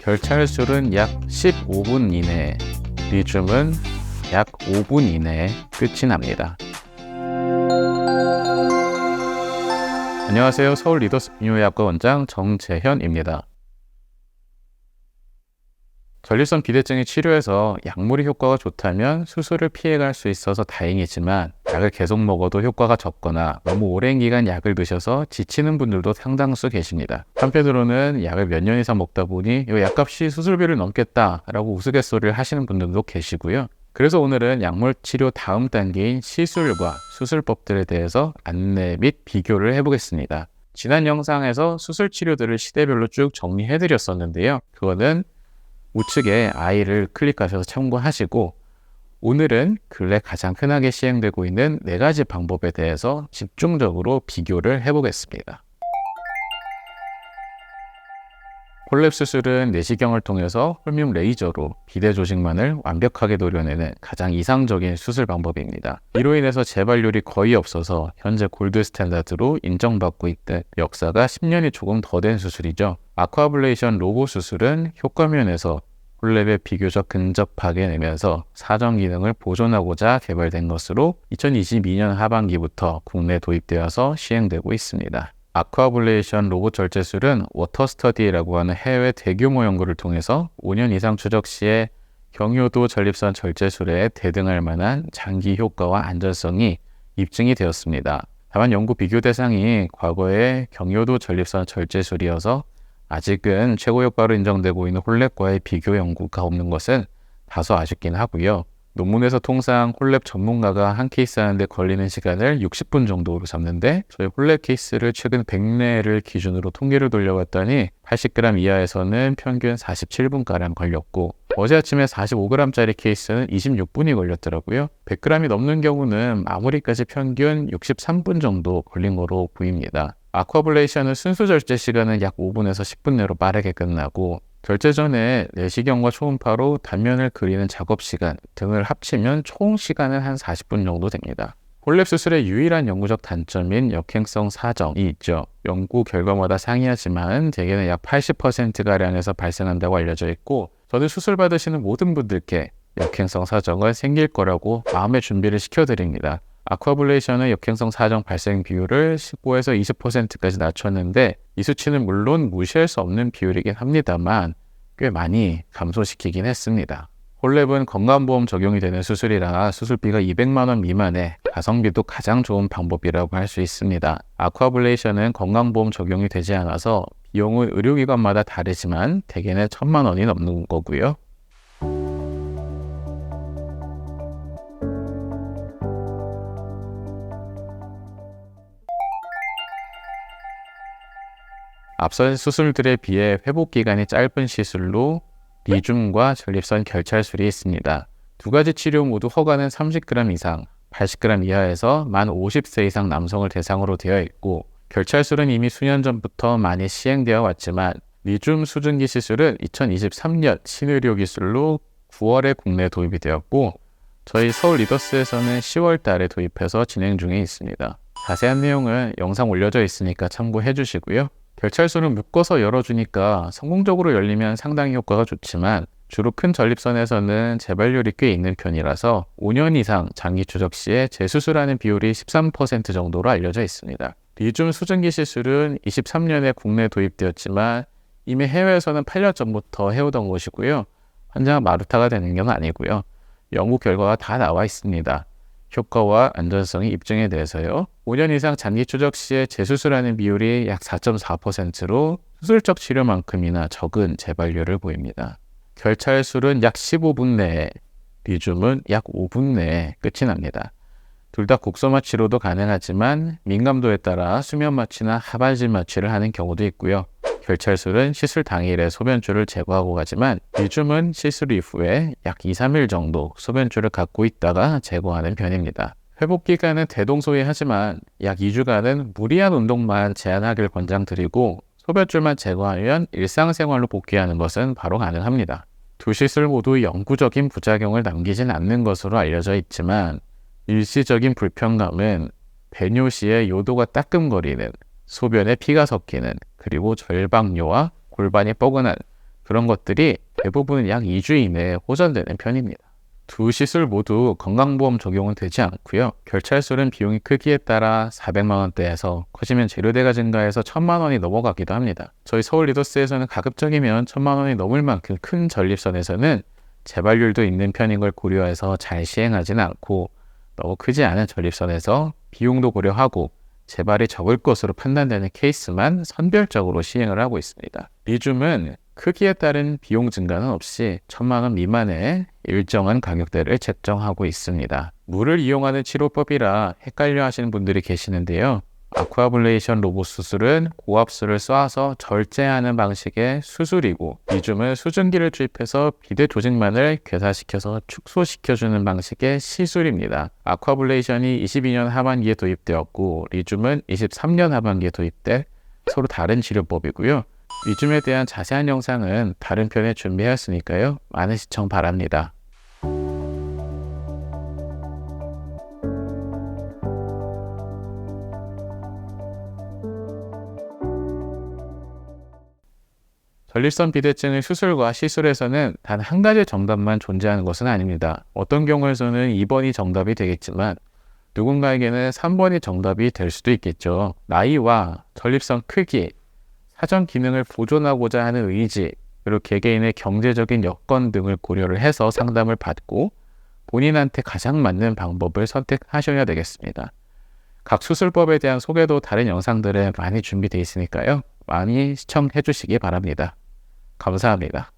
결찰술은 약 15분 이내에, 리줌은 약 5분 이내에 끝이 납니다. 안녕하세요. 서울 리더스 비뇨의학과 원장 정재현입니다. 전립선 비대증의 치료에서 약물이 효과가 좋다면 수술을 피해갈 수 있어서 다행이지만 약을 계속 먹어도 효과가 적거나 너무 오랜 기간 약을 드셔서 지치는 분들도 상당수 계십니다. 한편으로는 약을 몇 년 이상 먹다 보니 이 약값이 수술비를 넘겠다 라고 우스갯소리를 하시는 분들도 계시고요. 그래서 오늘은 약물 치료 다음 단계인 시술과 수술법들에 대해서 안내 및 비교를 해보겠습니다. 지난 영상에서 수술 치료들을 시대별로 쭉 정리해드렸었는데요. 그거는 우측에 I를 클릭하셔서 참고하시고, 오늘은 근래 가장 흔하게 시행되고 있는 4가지 방법에 대해서 집중적으로 비교를 해보겠습니다. 홀랩 수술은 내시경을 통해서 홀뮴 레이저로 비대 조직만을 완벽하게 도려내는 가장 이상적인 수술 방법입니다. 이로 인해서 재발률이 거의 없어서 현재 골드 스탠다드로 인정받고 있는 역사가 10년이 조금 더 된 수술이죠. 아쿠아블레이션 로보 수술은 효과 면에서 홀랩에 비교적 근접하게 내면서 사정 기능을 보존하고자 개발된 것으로 2022년 하반기부터 국내 도입되어서 시행되고 있습니다. 아쿠아블레이션 로봇 절제술은 워터스터디라고 하는 해외 대규모 연구를 통해서 5년 이상 추적 시에 경유도 전립선 절제술에 대등할 만한 장기 효과와 안전성이 입증이 되었습니다. 다만 연구 비교 대상이 과거의 경유도 전립선 절제술이어서 아직은 최고 효과로 인정되고 있는 홀랩과의 비교 연구가 없는 것은 다소 아쉽긴 하고요. 논문에서 통상 홀랩 전문가가 한 케이스 하는데 걸리는 시간을 60분 정도로 잡는데 저희 홀랩 케이스를 최근 100내를 기준으로 통계를 돌려봤더니 80g 이하에서는 평균 47분가량 걸렸고 어제 아침에 45g짜리 케이스는 26분이 걸렸더라고요. 100g이 넘는 경우는 마무리까지 평균 63분 정도 걸린 거로 보입니다. 아쿠아블레이션은 순수 절제 시간은 약 5분에서 10분 내로 빠르게 끝나고 절제 전에 내시경과 초음파로 단면을 그리는 작업 시간 등을 합치면 총 시간은 한 40분 정도 됩니다. 홀랩 수술의 유일한 연구적 단점인 역행성 사정이 있죠. 연구 결과마다 상이하지만 대개는 약 80%가량에서 발생한다고 알려져 있고 저는 수술 받으시는 모든 분들께 역행성 사정은 생길 거라고 마음의 준비를 시켜드립니다. 아쿠아블레이션은 역행성 사정 발생 비율을 15에서 20%까지 낮췄는데 이 수치는 물론 무시할 수 없는 비율이긴 합니다만 꽤 많이 감소시키긴 했습니다. 홀랩은 건강보험 적용이 되는 수술이라 수술비가 200만 원 미만의 가성비도 가장 좋은 방법이라고 할 수 있습니다. 아쿠아블레이션은 건강보험 적용이 되지 않아서 비용은 의료기관마다 다르지만 대개는 1,000만 원이 넘는 거고요. 앞선 수술들에 비해 회복기간이 짧은 시술로 리줌과 전립선 결찰술이 있습니다. 두 가지 치료 모두 허가는 30g 이상, 80g 이하에서 만 50세 이상 남성을 대상으로 되어 있고 결찰술은 이미 수년 전부터 많이 시행되어 왔지만 리줌 수증기 시술은 2023년 신의료 기술로 9월에 국내에 도입이 되었고 저희 서울 리더스에서는 10월 달에 도입해서 진행 중에 있습니다. 자세한 내용은 영상 올려져 있으니까 참고해 주시고요. 결찰술은 묶어서 열어주니까 성공적으로 열리면 상당히 효과가 좋지만 주로 큰 전립선에서는 재발률이 꽤 있는 편이라서 5년 이상 장기 추적 시에 재수술하는 비율이 13% 정도로 알려져 있습니다. 리줌 수증기 시술은 23년에 국내에 도입되었지만 이미 해외에서는 8년 전부터 해오던 것이고요. 환자가 마루타가 되는 건 아니고요. 연구 결과가 다 나와 있습니다. 효과와 안전성이 입증에 대해서요. 5년 이상 장기 추적 시에 재수술하는 비율이 약 4.4%로 수술적 치료만큼이나 적은 재발률을 보입니다. 결찰술은 약 15분 내에, 리줌은 약 5분 내에 끝이 납니다. 둘 다 곡소마 치료도 가능하지만 민감도에 따라 수면 마취나 하반신 마취를 하는 경우도 있고요. 결찰술은 시술 당일에 소변줄을 제거하고 가지만 리줌은 시술 이후에 약 2-3일 정도 소변줄을 갖고 있다가 제거하는 편입니다. 회복기간은 대동소이하지만 약 2주간은 무리한 운동만 제한하길 권장드리고 소변줄만 제거하면 일상생활로 복귀하는 것은 바로 가능합니다. 두 시술 모두 영구적인 부작용을 남기진 않는 것으로 알려져 있지만 일시적인 불편감은 배뇨 시에 요도가 따끔거리는, 소변에 피가 섞이는, 그리고 절박뇨와 골반이 뻐근한 그런 것들이 대부분 약 2주 이내에 호전되는 편입니다. 두 시술 모두 건강보험 적용은 되지 않고요. 결찰술은 비용이 크기에 따라 400만 원대에서 커지면 재료대가 증가해서 1000만 원이 넘어가기도 합니다. 저희 서울 리더스에서는 가급적이면 1000만 원이 넘을 만큼 큰 전립선에서는 재발률도 있는 편인 걸 고려해서 잘 시행하지는 않고 너무 크지 않은 전립선에서 비용도 고려하고 재발이 적을 것으로 판단되는 케이스만 선별적으로 시행을 하고 있습니다. 리줌은 크기에 따른 비용 증가는 없이 1000만 원 미만의 일정한 가격대를 책정하고 있습니다. 물을 이용하는 치료법이라 헷갈려 하시는 분들이 계시는데요. 아쿠아블레이션 로봇 수술은 고압수를 쏴서 절제하는 방식의 수술이고, 리줌은 수증기를 투입해서 비대 조직만을 괴사시켜서 축소시켜주는 방식의 시술입니다. 아쿠아블레이션이 22년 하반기에 도입되었고, 리줌은 23년 하반기에 도입돼 서로 다른 치료법이고요. 리줌에 대한 자세한 영상은 다른 편에 준비하였으니까요. 많은 시청 바랍니다. 전립선 비대증의 수술과 시술에서는 단 한 가지 정답만 존재하는 것은 아닙니다. 어떤 경우에서는 2번이 정답이 되겠지만 누군가에게는 3번이 정답이 될 수도 있겠죠. 나이와 전립선 크기, 사전 기능을 보존하고자 하는 의지, 그리고 개개인의 경제적인 여건 등을 고려를 해서 상담을 받고 본인한테 가장 맞는 방법을 선택하셔야 되겠습니다. 각 수술법에 대한 소개도 다른 영상들에 많이 준비되어 있으니까요. 많이 시청해 주시기 바랍니다. 감사합니다.